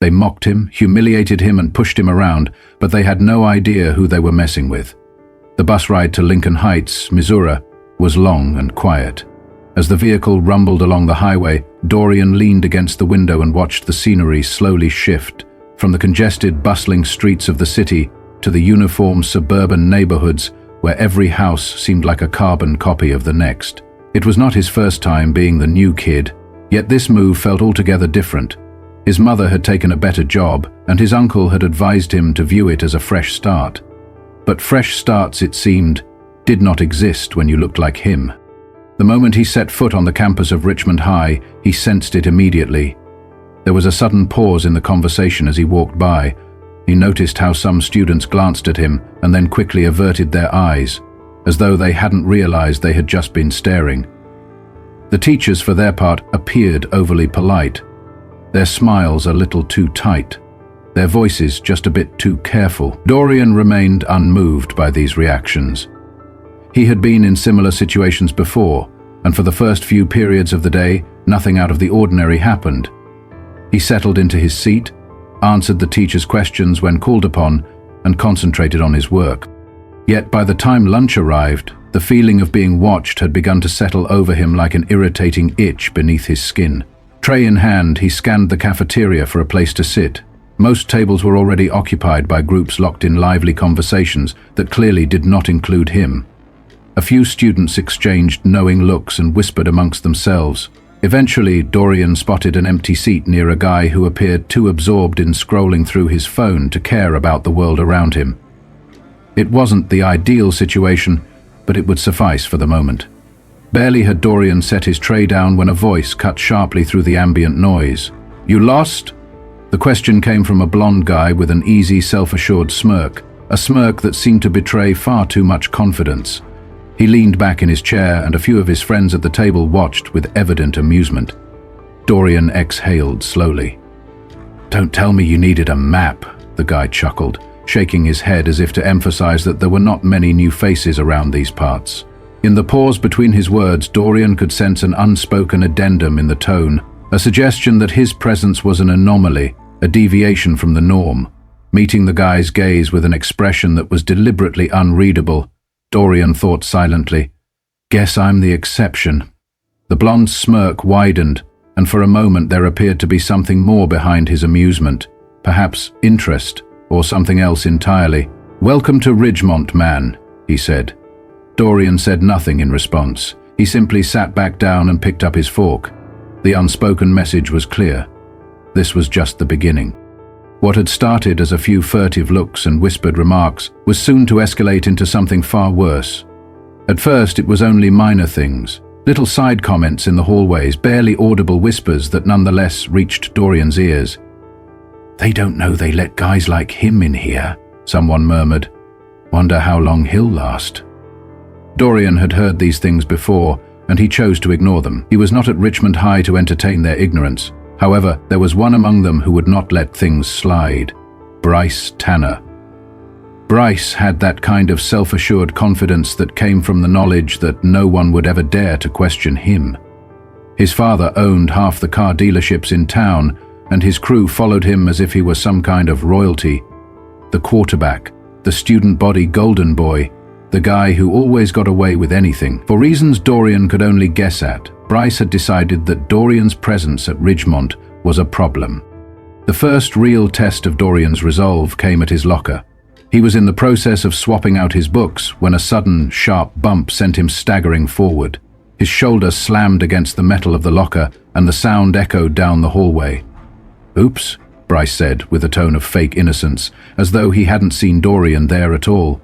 They mocked him, humiliated him, and pushed him around, but they had no idea who they were messing with. The bus ride to Lincoln Heights, Missouri, was long and quiet. As the vehicle rumbled along the highway, Dorian leaned against the window and watched the scenery slowly shift from the congested, bustling streets of the city to the uniform suburban neighborhoods where every house seemed like a carbon copy of the next. It was not his first time being the new kid, yet this move felt altogether different. His mother had taken a better job, and his uncle had advised him to view it as a fresh start. But fresh starts, it seemed, did not exist when you looked like him. The moment he set foot on the campus of Ridgemont High, he sensed it immediately. There was a sudden pause in the conversation as he walked by. He noticed how some students glanced at him and then quickly averted their eyes, as though they hadn't realized they had just been staring. The teachers, for their part, appeared overly polite, their smiles a little too tight, their voices just a bit too careful. Dorian remained unmoved by these reactions. He had been in similar situations before, and for the first few periods of the day, nothing out of the ordinary happened. He settled into his seat, answered the teacher's questions when called upon, and concentrated on his work. Yet by the time lunch arrived, the feeling of being watched had begun to settle over him like an irritating itch beneath his skin. Tray in hand, he scanned the cafeteria for a place to sit. Most tables were already occupied by groups locked in lively conversations that clearly did not include him. A few students exchanged knowing looks and whispered amongst themselves. Eventually, Dorian spotted an empty seat near a guy who appeared too absorbed in scrolling through his phone to care about the world around him. It wasn't the ideal situation, but it would suffice for the moment. Barely had Dorian set his tray down when a voice cut sharply through the ambient noise. "You lost?" The question came from a blonde guy with an easy, self-assured smirk, a smirk that seemed to betray far too much confidence. He leaned back in his chair, and a few of his friends at the table watched with evident amusement. Dorian exhaled slowly. "Don't tell me you needed a map," the guy chuckled, shaking his head as if to emphasize that there were not many new faces around these parts. In the pause between his words, Dorian could sense an unspoken addendum in the tone, a suggestion that his presence was an anomaly, a deviation from the norm. Meeting the guy's gaze with an expression that was deliberately unreadable, Dorian thought silently, "Guess I'm the exception." The blonde's smirk widened, and for a moment there appeared to be something more behind his amusement, perhaps interest, or something else entirely. "Welcome to Ridgemont, man," he said. Dorian said nothing in response. He simply sat back down and picked up his fork. The unspoken message was clear. This was just the beginning. What had started as a few furtive looks and whispered remarks was soon to escalate into something far worse. At first, it was only minor things, little side comments in the hallways, barely audible whispers that nonetheless reached Dorian's ears. "They don't know they let guys like him in here," someone murmured. "Wonder how long he'll last." Dorian had heard these things before, and he chose to ignore them. He was not at Ridgemont High to entertain their ignorance. However, there was one among them who would not let things slide: Bryce Tanner. Bryce had that kind of self-assured confidence that came from the knowledge that no one would ever dare to question him. His father owned half the car dealerships in town, and his crew followed him as if he were some kind of royalty. The quarterback, the student body golden boy, the guy who always got away with anything. For reasons Dorian could only guess at, Bryce had decided that Dorian's presence at Ridgemont was a problem. The first real test of Dorian's resolve came at his locker. He was in the process of swapping out his books when a sudden, sharp bump sent him staggering forward. His shoulder slammed against the metal of the locker, and the sound echoed down the hallway. "Oops," Bryce said with a tone of fake innocence, as though he hadn't seen Dorian there at all.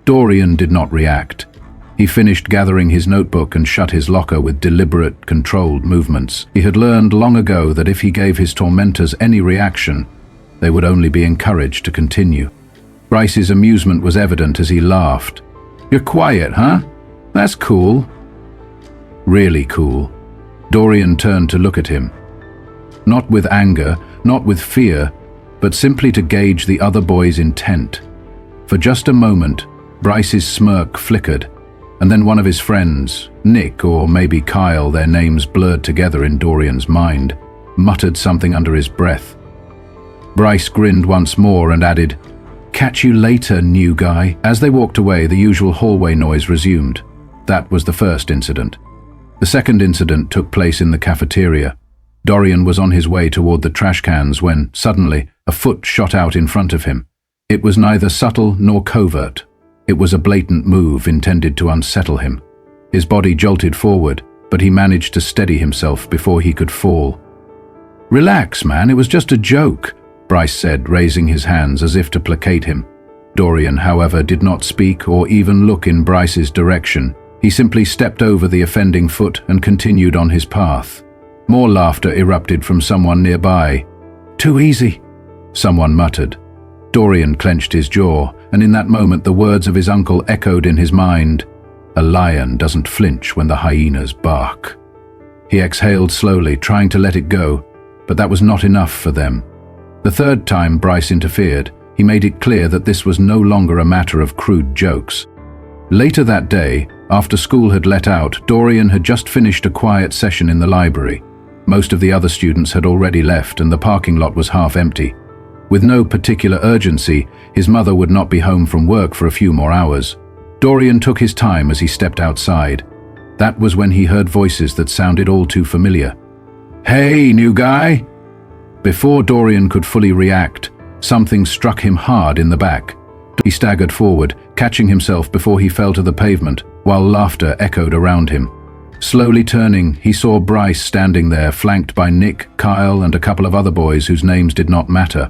Dorian did not react. He finished gathering his notebook and shut his locker with deliberate, controlled movements. He had learned long ago that if he gave his tormentors any reaction, they would only be encouraged to continue. Bryce's amusement was evident as he laughed. "You're quiet, huh? That's cool." Really cool. Dorian turned to look at him. Not with anger, not with fear, but simply to gauge the other boy's intent. For just a moment, Bryce's smirk flickered, and then one of his friends, Nick or maybe Kyle, their names blurred together in Dorian's mind, muttered something under his breath. Bryce grinned once more and added, "Catch you later, new guy." As they walked away, the usual hallway noise resumed. That was the first incident. The second incident took place in the cafeteria. Dorian was on his way toward the trash cans when, suddenly, a foot shot out in front of him. It was neither subtle nor covert. It was a blatant move intended to unsettle him. His body jolted forward, but he managed to steady himself before he could fall. "Relax, man, it was just a joke," Bryce said, raising his hands as if to placate him. Dorian, however, did not speak or even look in Bryce's direction. He simply stepped over the offending foot and continued on his path. More laughter erupted from someone nearby. "Too easy," someone muttered. Dorian clenched his jaw, and in that moment the words of his uncle echoed in his mind. "A lion doesn't flinch when the hyenas bark." He exhaled slowly, trying to let it go, but that was not enough for them. The third time Bryce interfered, he made it clear that this was no longer a matter of crude jokes. Later that day, after school had let out, Dorian had just finished a quiet session in the library. Most of the other students had already left and the parking lot was half empty. With no particular urgency, his mother would not be home from work for a few more hours. Dorian took his time as he stepped outside. That was when he heard voices that sounded all too familiar. "Hey, new guy!" Before Dorian could fully react, something struck him hard in the back. He staggered forward, catching himself before he fell to the pavement, while laughter echoed around him. Slowly turning, he saw Bryce standing there, flanked by Nick, Kyle, and a couple of other boys whose names did not matter.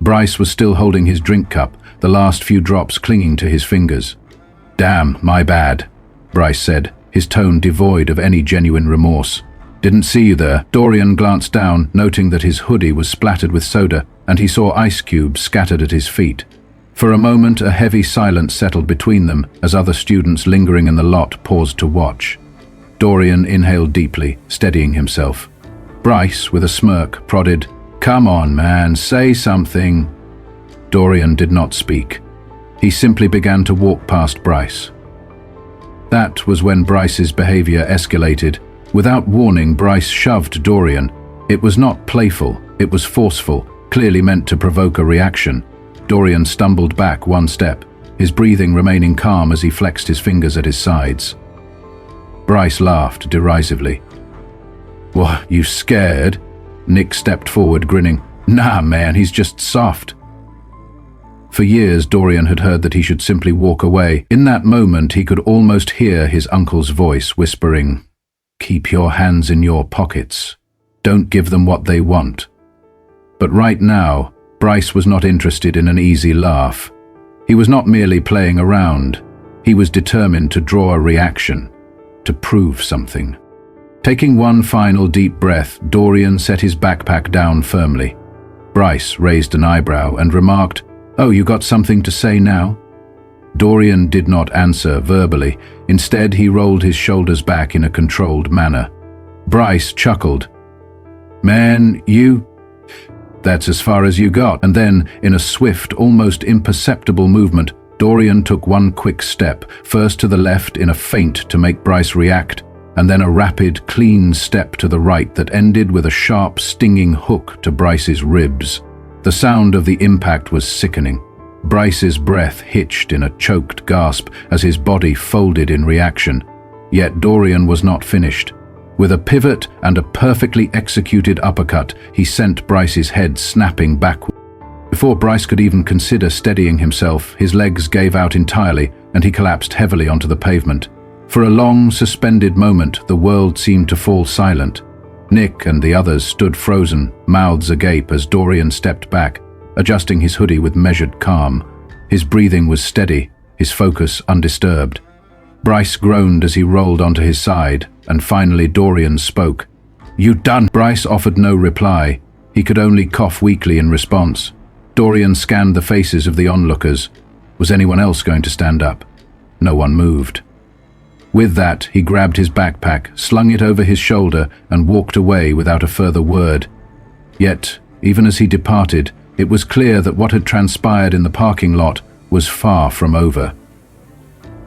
Bryce was still holding his drink cup, the last few drops clinging to his fingers. "Damn, my bad," Bryce said, his tone devoid of any genuine remorse. "Didn't see you there." Dorian glanced down, noting that his hoodie was splattered with soda, and he saw ice cubes scattered at his feet. For a moment, a heavy silence settled between them as other students lingering in the lot paused to watch. Dorian inhaled deeply, steadying himself. Bryce, with a smirk, prodded, "Come on, man, say something." Dorian did not speak. He simply began to walk past Bryce. That was when Bryce's behavior escalated. Without warning, Bryce shoved Dorian. It was not playful, it was forceful, clearly meant to provoke a reaction. Dorian stumbled back one step, his breathing remaining calm as he flexed his fingers at his sides. Bryce laughed derisively. "What, you scared?" Nick stepped forward, grinning. "Nah, man, he's just soft." For years, Dorian had heard that he should simply walk away. In that moment, he could almost hear his uncle's voice whispering, "Keep your hands in your pockets. Don't give them what they want." But right now, Bryce was not interested in an easy laugh. He was not merely playing around. He was determined to draw a reaction, to prove something. Taking one final deep breath, Dorian set his backpack down firmly. Bryce raised an eyebrow and remarked, "Oh, you got something to say now?" Dorian did not answer verbally. Instead, he rolled his shoulders back in a controlled manner. Bryce chuckled. "Man, that's as far as you got." And then, in a swift, almost imperceptible movement, Dorian took one quick step, first to the left in a feint to make Bryce react, and then a rapid, clean step to the right that ended with a sharp, stinging hook to Bryce's ribs. The sound of the impact was sickening. Bryce's breath hitched in a choked gasp as his body folded in reaction. Yet Dorian was not finished. With a pivot and a perfectly executed uppercut, he sent Bryce's head snapping backward. Before Bryce could even consider steadying himself, his legs gave out entirely and he collapsed heavily onto the pavement. For a long, suspended moment, the world seemed to fall silent. Nick and the others stood frozen, mouths agape as Dorian stepped back, adjusting his hoodie with measured calm. His breathing was steady, his focus undisturbed. Bryce groaned as he rolled onto his side, and finally Dorian spoke. "You done?" Bryce offered no reply. He could only cough weakly in response. Dorian scanned the faces of the onlookers. Was anyone else going to stand up? No one moved. With that, he grabbed his backpack, slung it over his shoulder, and walked away without a further word. Yet, even as he departed, it was clear that what had transpired in the parking lot was far from over.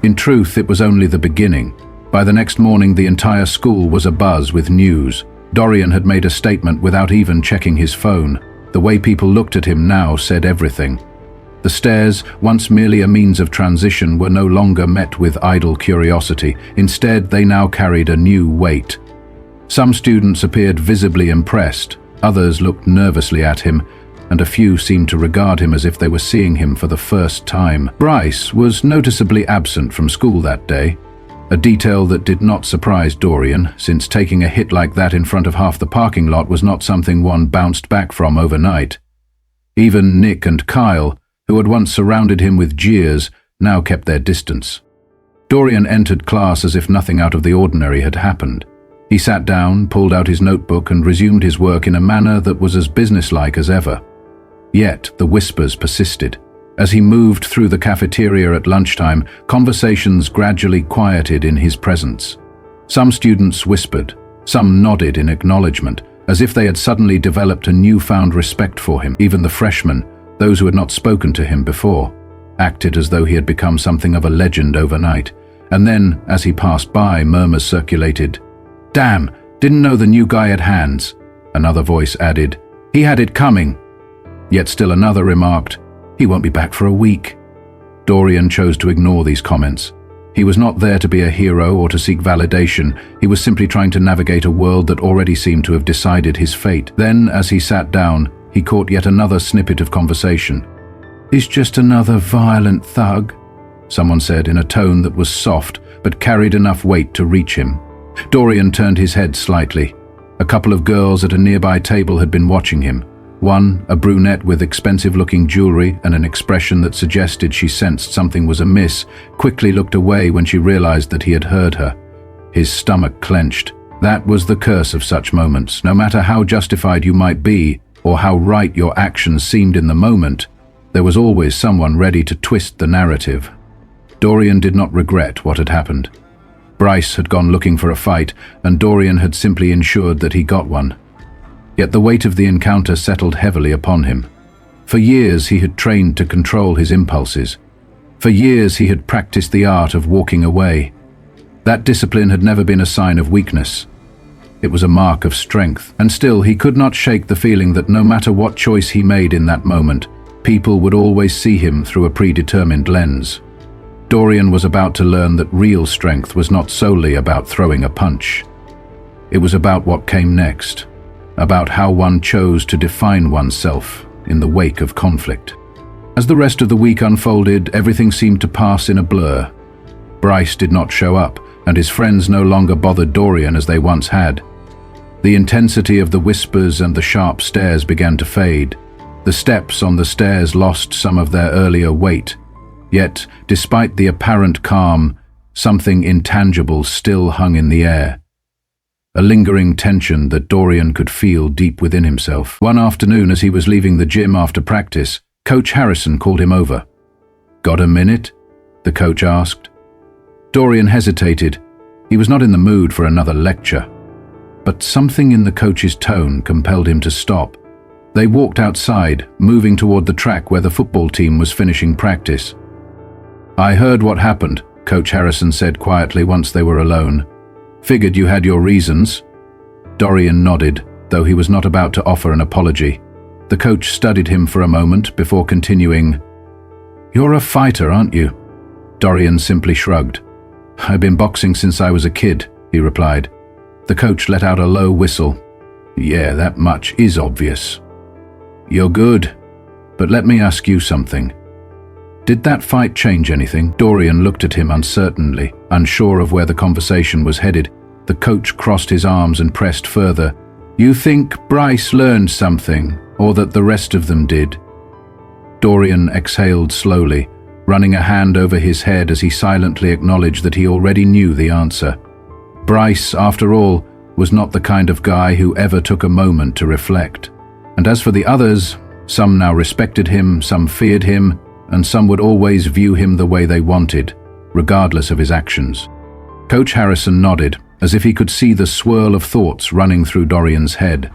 In truth, it was only the beginning. By the next morning, the entire school was abuzz with news. Dorian had made a statement without even checking his phone. The way people looked at him now said everything. The stairs, once merely a means of transition, were no longer met with idle curiosity. Instead, they now carried a new weight. Some students appeared visibly impressed, others looked nervously at him, and a few seemed to regard him as if they were seeing him for the first time. Bryce was noticeably absent from school that day, a detail that did not surprise Dorian, since taking a hit like that in front of half the parking lot was not something one bounced back from overnight. Even Nick and Kyle, who had once surrounded him with jeers, now kept their distance. Dorian entered class as if nothing out of the ordinary had happened. He sat down, pulled out his notebook, and resumed his work in a manner that was as businesslike as ever. Yet the whispers persisted. As he moved through the cafeteria at lunchtime, conversations gradually quieted in his presence. Some students whispered, some nodded in acknowledgement, as if they had suddenly developed a newfound respect for him. Even the freshmen, those who had not spoken to him before, acted as though he had become something of a legend overnight. And then, as he passed by, murmurs circulated. "Damn, didn't know the new guy had hands." Another voice added, "He had it coming." Yet still another remarked, "He won't be back for a week." Dorian chose to ignore these comments. He was not there to be a hero or to seek validation. He was simply trying to navigate a world that already seemed to have decided his fate. Then, as he sat down, he caught yet another snippet of conversation. "He's just another violent thug," someone said in a tone that was soft but carried enough weight to reach him. Dorian turned his head slightly. A couple of girls at a nearby table had been watching him. One, a brunette with expensive-looking jewelry and an expression that suggested she sensed something was amiss, quickly looked away when she realized that he had heard her. His stomach clenched. That was the curse of such moments. No matter how justified you might be, or how right your actions seemed in the moment, there was always someone ready to twist the narrative. Dorian did not regret what had happened. Bryce had gone looking for a fight, and Dorian had simply ensured that he got one. Yet the weight of the encounter settled heavily upon him. For years he had trained to control his impulses. For years he had practiced the art of walking away. That discipline had never been a sign of weakness. It was a mark of strength, and still he could not shake the feeling that no matter what choice he made in that moment, people would always see him through a predetermined lens. Dorian was about to learn that real strength was not solely about throwing a punch. It was about what came next, about how one chose to define oneself in the wake of conflict. As the rest of the week unfolded, everything seemed to pass in a blur. Bryce did not show up, and his friends no longer bothered Dorian as they once had. The intensity of the whispers and the sharp stares began to fade. The steps on the stairs lost some of their earlier weight. Yet, despite the apparent calm, something intangible still hung in the air. A lingering tension that Dorian could feel deep within himself. One afternoon, as he was leaving the gym after practice, Coach Harrison called him over. "Got a minute?" the coach asked. Dorian hesitated. He was not in the mood for another lecture. But something in the coach's tone compelled him to stop. They walked outside, moving toward the track where the football team was finishing practice. "I heard what happened," Coach Harrison said quietly once they were alone. "Figured you had your reasons." Dorian nodded, though he was not about to offer an apology. The coach studied him for a moment before continuing. "You're a fighter, aren't you?" Dorian simply shrugged. "I've been boxing since I was a kid," he replied. The coach let out a low whistle. "Yeah, that much is obvious." "You're good, but let me ask you something. Did that fight change anything?" Dorian looked at him uncertainly, unsure of where the conversation was headed. The coach crossed his arms and pressed further. "You think Bryce learned something, or that the rest of them did?" Dorian exhaled slowly, running a hand over his head as he silently acknowledged that he already knew the answer. Bryce, after all, was not the kind of guy who ever took a moment to reflect. And as for the others, some now respected him, some feared him, and some would always view him the way they wanted, regardless of his actions. Coach Harrison nodded, as if he could see the swirl of thoughts running through Dorian's head.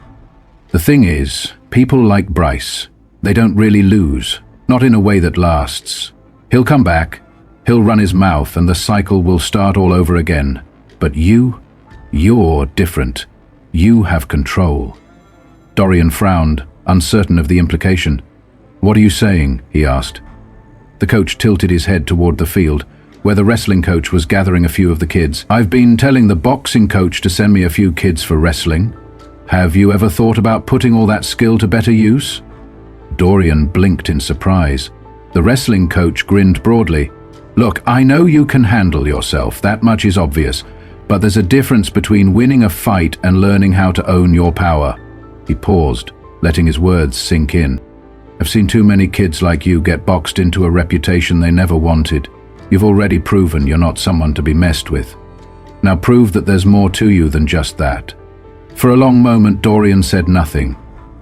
"The thing is, people like Bryce, they don't really lose, not in a way that lasts. He'll come back, he'll run his mouth, and the cycle will start all over again. But you're different. You have control." Dorian frowned, uncertain of the implication. "What are you saying?" he asked. The coach tilted his head toward the field, where the wrestling coach was gathering a few of the kids. "I've been telling the boxing coach to send me a few kids for wrestling. Have you ever thought about putting all that skill to better use?" Dorian blinked in surprise. The wrestling coach grinned broadly. "Look, I know you can handle yourself, that much is obvious, but there's a difference between winning a fight and learning how to own your power." He paused, letting his words sink in. "I've seen too many kids like you get boxed into a reputation they never wanted. You've already proven you're not someone to be messed with. Now prove that there's more to you than just that." For a long moment, Dorian said nothing.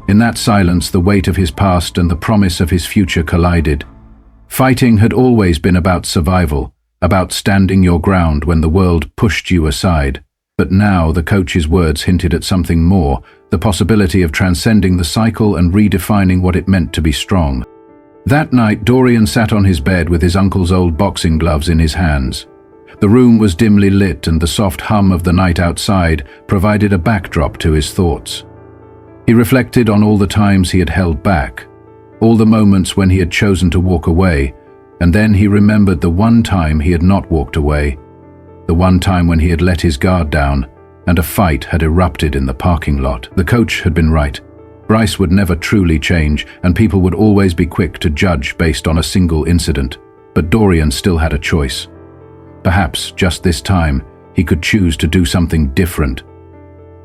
In that silence, the weight of his past and the promise of his future collided. Fighting had always been about survival, about standing your ground when the world pushed you aside. But now the coach's words hinted at something more, the possibility of transcending the cycle and redefining what it meant to be strong. That night, Dorian sat on his bed with his uncle's old boxing gloves in his hands. The room was dimly lit, and the soft hum of the night outside provided a backdrop to his thoughts. He reflected on all the times he had held back, all the moments when he had chosen to walk away, and then he remembered the one time he had not walked away, the one time when he had let his guard down, and a fight had erupted in the parking lot. The coach had been right. Bryce would never truly change, and people would always be quick to judge based on a single incident. But Dorian still had a choice. Perhaps, just this time, he could choose to do something different.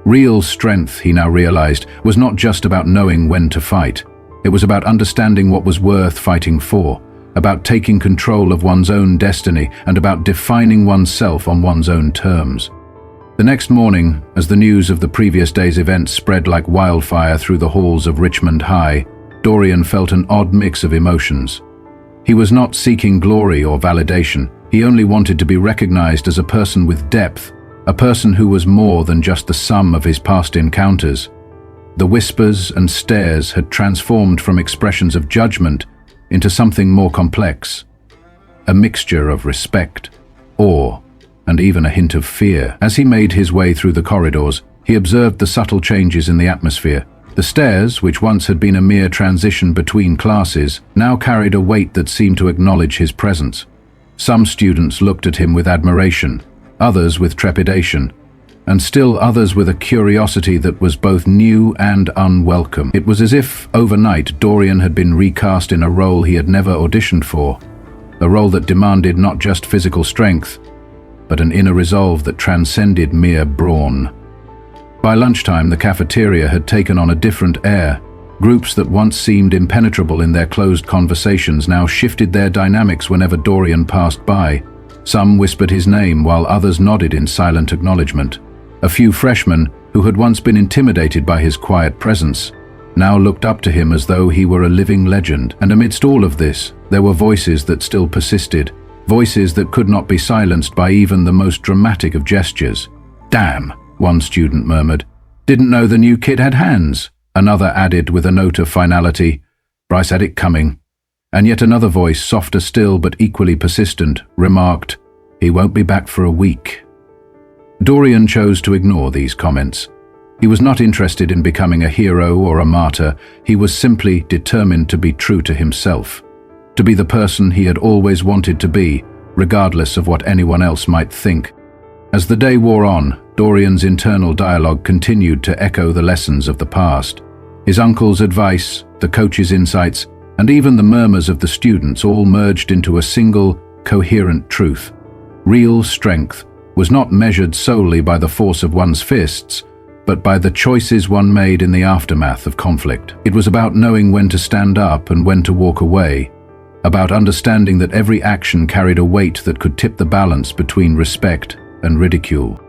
Real strength, he now realized, was not just about knowing when to fight. It was about understanding what was worth fighting for, about taking control of one's own destiny, and about defining oneself on one's own terms. The next morning, as the news of the previous day's events spread like wildfire through the halls of Ridgemont High, Dorian felt an odd mix of emotions. He was not seeking glory or validation. He only wanted to be recognized as a person with depth, a person who was more than just the sum of his past encounters. The whispers and stares had transformed from expressions of judgment into something more complex, a mixture of respect, awe, and even a hint of fear. As he made his way through the corridors, he observed the subtle changes in the atmosphere. The stairs, which once had been a mere transition between classes, now carried a weight that seemed to acknowledge his presence. Some students looked at him with admiration, others with trepidation, and still others with a curiosity that was both new and unwelcome. It was as if, overnight, Dorian had been recast in a role he had never auditioned for, a role that demanded not just physical strength, but an inner resolve that transcended mere brawn. By lunchtime, the cafeteria had taken on a different air. Groups that once seemed impenetrable in their closed conversations now shifted their dynamics whenever Dorian passed by. Some whispered his name, while others nodded in silent acknowledgement. A few freshmen, who had once been intimidated by his quiet presence, now looked up to him as though he were a living legend. And amidst all of this, there were voices that still persisted, voices that could not be silenced by even the most dramatic of gestures. "Damn," one student murmured. "Didn't know the new kid had hands." Another added with a note of finality, "Bryce had it coming." And yet another voice, softer still but equally persistent, remarked, "He won't be back for a week." Dorian chose to ignore these comments. He was not interested in becoming a hero or a martyr. He was simply determined to be true to himself, to be the person he had always wanted to be, regardless of what anyone else might think. As the day wore on, Dorian's internal dialogue continued to echo the lessons of the past. His uncle's advice, the coach's insights, and even the murmurs of the students all merged into a single, coherent truth. Real strength was not measured solely by the force of one's fists, but by the choices one made in the aftermath of conflict. It was about knowing when to stand up and when to walk away, about understanding that every action carried a weight that could tip the balance between respect and ridicule.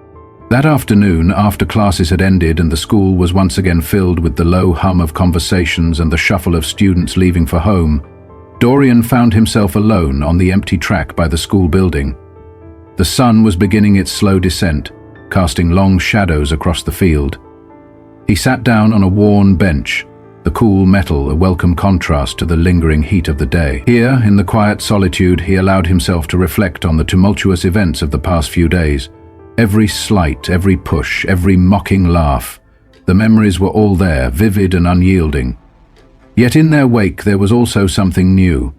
That afternoon, after classes had ended and the school was once again filled with the low hum of conversations and the shuffle of students leaving for home, Dorian found himself alone on the empty track by the school building. The sun was beginning its slow descent, casting long shadows across the field. He sat down on a worn bench, the cool metal a welcome contrast to the lingering heat of the day. Here, in the quiet solitude, he allowed himself to reflect on the tumultuous events of the past few days. Every slight, every push, every mocking laugh. The memories were all there, vivid and unyielding, Yet in their wake there was also something new.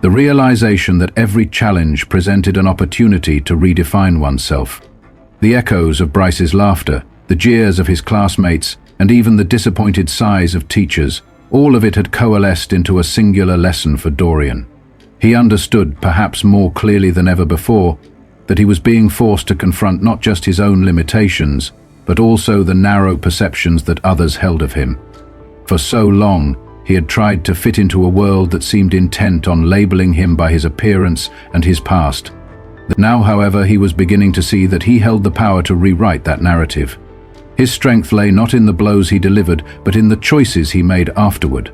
The realization that every challenge presented an opportunity to redefine oneself. The echoes of Bryce's laughter, the jeers of his classmates, and even the disappointed sighs of teachers, all of it had coalesced into a singular lesson for Dorian. He understood, perhaps more clearly than ever before, that he was being forced to confront not just his own limitations, but also the narrow perceptions that others held of him. For so long, he had tried to fit into a world that seemed intent on labeling him by his appearance and his past. Now, however, he was beginning to see that he held the power to rewrite that narrative. His strength lay not in the blows he delivered, but in the choices he made afterward,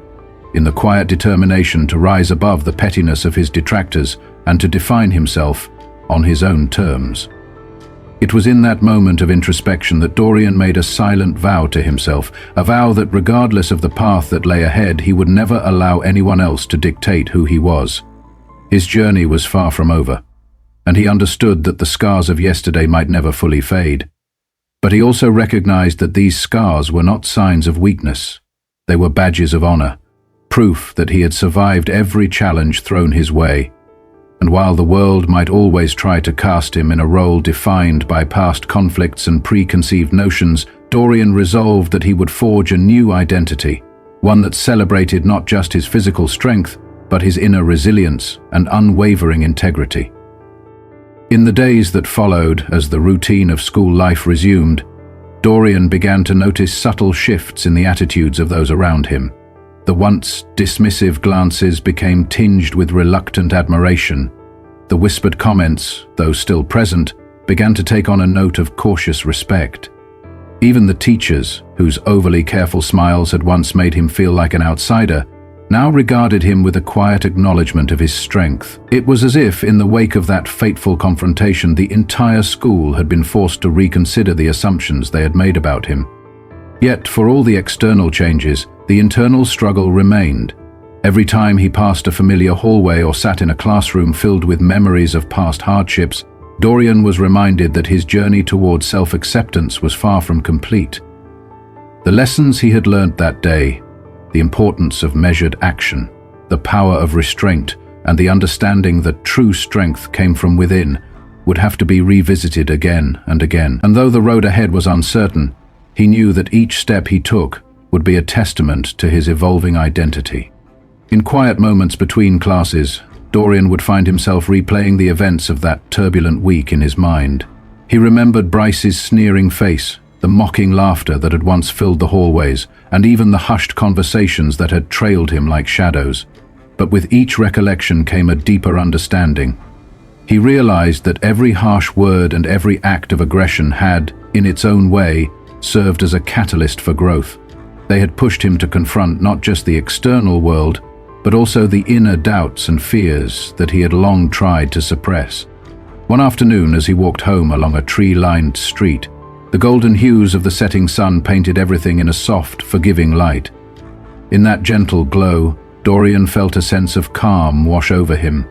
in the quiet determination to rise above the pettiness of his detractors and to define himself on his own terms. It was in that moment of introspection that Dorian made a silent vow to himself, a vow that regardless of the path that lay ahead, he would never allow anyone else to dictate who he was. His journey was far from over, and he understood that the scars of yesterday might never fully fade. But he also recognized that these scars were not signs of weakness. They were badges of honor, proof that he had survived every challenge thrown his way. And while the world might always try to cast him in a role defined by past conflicts and preconceived notions, Dorian resolved that he would forge a new identity, one that celebrated not just his physical strength, but his inner resilience and unwavering integrity. In the days that followed, as the routine of school life resumed, Dorian began to notice subtle shifts in the attitudes of those around him. The once dismissive glances became tinged with reluctant admiration. The whispered comments, though still present, began to take on a note of cautious respect. Even the teachers, whose overly careful smiles had once made him feel like an outsider, now regarded him with a quiet acknowledgement of his strength. It was as if, in the wake of that fateful confrontation, the entire school had been forced to reconsider the assumptions they had made about him. Yet, for all the external changes, the internal struggle remained. Every time he passed a familiar hallway or sat in a classroom filled with memories of past hardships, Dorian was reminded that his journey towards self-acceptance was far from complete. The lessons he had learnt that day, the importance of measured action, the power of restraint, and the understanding that true strength came from within, would have to be revisited again and again. And though the road ahead was uncertain, he knew that each step he took would be a testament to his evolving identity. In quiet moments between classes, Dorian would find himself replaying the events of that turbulent week in his mind. He remembered Bryce's sneering face, the mocking laughter that had once filled the hallways, and even the hushed conversations that had trailed him like shadows. But with each recollection came a deeper understanding. He realized that every harsh word and every act of aggression had, in its own way, served as a catalyst for growth. They had pushed him to confront not just the external world, but also the inner doubts and fears that he had long tried to suppress. One afternoon, as he walked home along a tree-lined street, the golden hues of the setting sun painted everything in a soft, forgiving light. In that gentle glow, Dorian felt a sense of calm wash over him.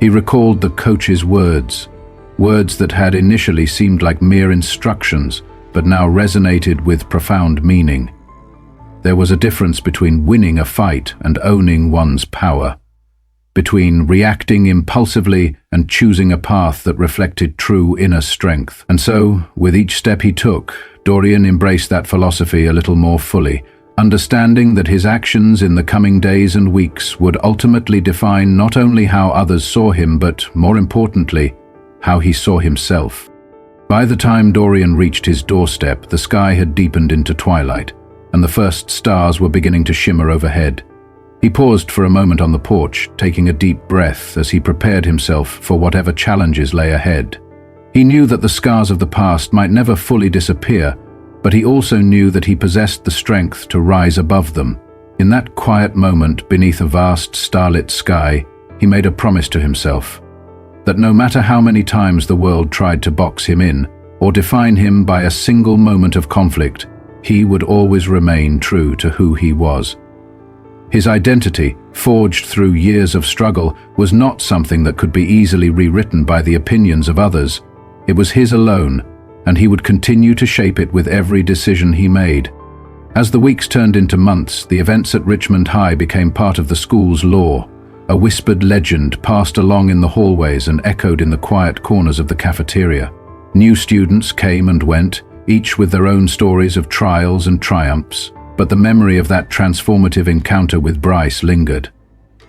He recalled the coach's words that had initially seemed like mere instructions, but now resonated with profound meaning. There was a difference between winning a fight and owning one's power, between reacting impulsively and choosing a path that reflected true inner strength. And so, with each step he took, Dorian embraced that philosophy a little more fully, understanding that his actions in the coming days and weeks would ultimately define not only how others saw him, but, more importantly, how he saw himself. By the time Dorian reached his doorstep, the sky had deepened into twilight, and the first stars were beginning to shimmer overhead. He paused for a moment on the porch, taking a deep breath as he prepared himself for whatever challenges lay ahead. He knew that the scars of the past might never fully disappear, but he also knew that he possessed the strength to rise above them. In that quiet moment beneath a vast starlit sky, he made a promise to himself that no matter how many times the world tried to box him in or define him by a single moment of conflict, he would always remain true to who he was. His identity, forged through years of struggle, was not something that could be easily rewritten by the opinions of others. It was his alone, and he would continue to shape it with every decision he made. As the weeks turned into months, the events at Ridgemont High became part of the school's lore. A whispered legend passed along in the hallways and echoed in the quiet corners of the cafeteria. New students came and went, each with their own stories of trials and triumphs, but the memory of that transformative encounter with Bryce lingered.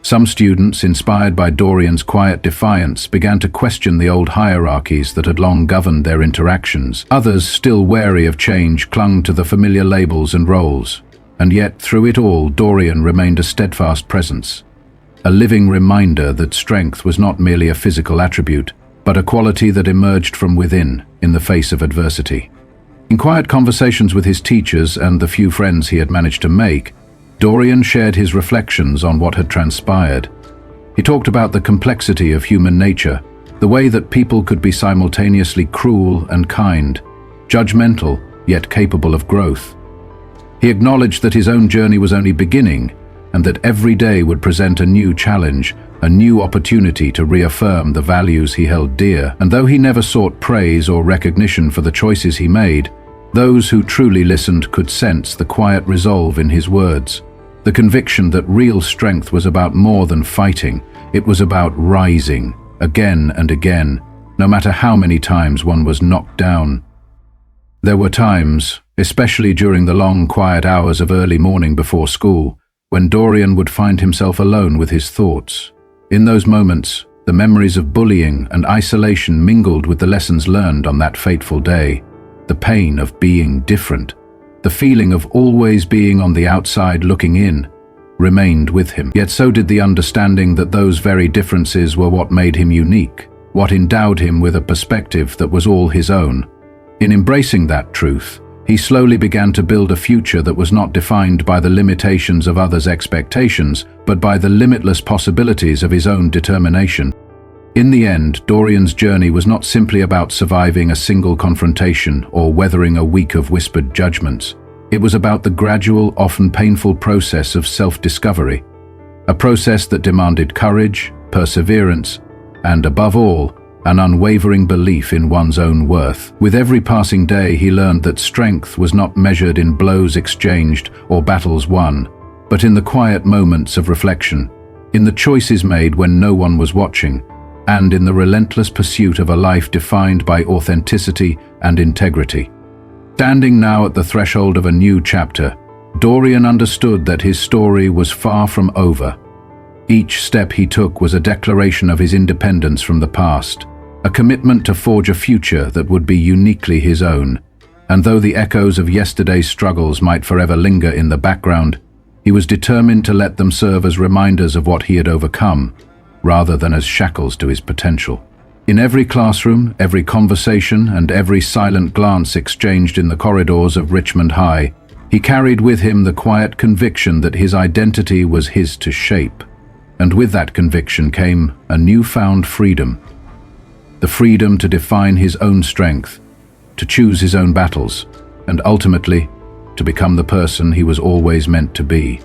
Some students, inspired by Dorian's quiet defiance, began to question the old hierarchies that had long governed their interactions. Others, still wary of change, clung to the familiar labels and roles. And yet, through it all, Dorian remained a steadfast presence. A living reminder that strength was not merely a physical attribute, but a quality that emerged from within, in the face of adversity. In quiet conversations with his teachers and the few friends he had managed to make, Dorian shared his reflections on what had transpired. He talked about the complexity of human nature, the way that people could be simultaneously cruel and kind, judgmental yet capable of growth. He acknowledged that his own journey was only beginning, and that every day would present a new challenge, a new opportunity to reaffirm the values he held dear. And though he never sought praise or recognition for the choices he made, those who truly listened could sense the quiet resolve in his words, the conviction that real strength was about more than fighting. It was about rising, again and again, no matter how many times one was knocked down. There were times, especially during the long, quiet hours of early morning before school, when Dorian would find himself alone with his thoughts. In those moments, the memories of bullying and isolation mingled with the lessons learned on that fateful day. The pain of being different, the feeling of always being on the outside looking in, remained with him. Yet so did the understanding that those very differences were what made him unique, what endowed him with a perspective that was all his own. In embracing that truth, he slowly began to build a future that was not defined by the limitations of others' expectations, but by the limitless possibilities of his own determination. In the end, Dorian's journey was not simply about surviving a single confrontation or weathering a week of whispered judgments. It was about the gradual, often painful process of self-discovery, a process that demanded courage, perseverance, and above all, an unwavering belief in one's own worth. With every passing day, he learned that strength was not measured in blows exchanged or battles won, but in the quiet moments of reflection, in the choices made when no one was watching, and in the relentless pursuit of a life defined by authenticity and integrity. Standing now at the threshold of a new chapter, Dorian understood that his story was far from over. Each step he took was a declaration of his independence from the past, a commitment to forge a future that would be uniquely his own. And though the echoes of yesterday's struggles might forever linger in the background, he was determined to let them serve as reminders of what he had overcome, rather than as shackles to his potential. In every classroom, every conversation, and every silent glance exchanged in the corridors of Ridgemont High, he carried with him the quiet conviction that his identity was his to shape. And with that conviction came a newfound freedom. The freedom to define his own strength, to choose his own battles, and ultimately, to become the person he was always meant to be.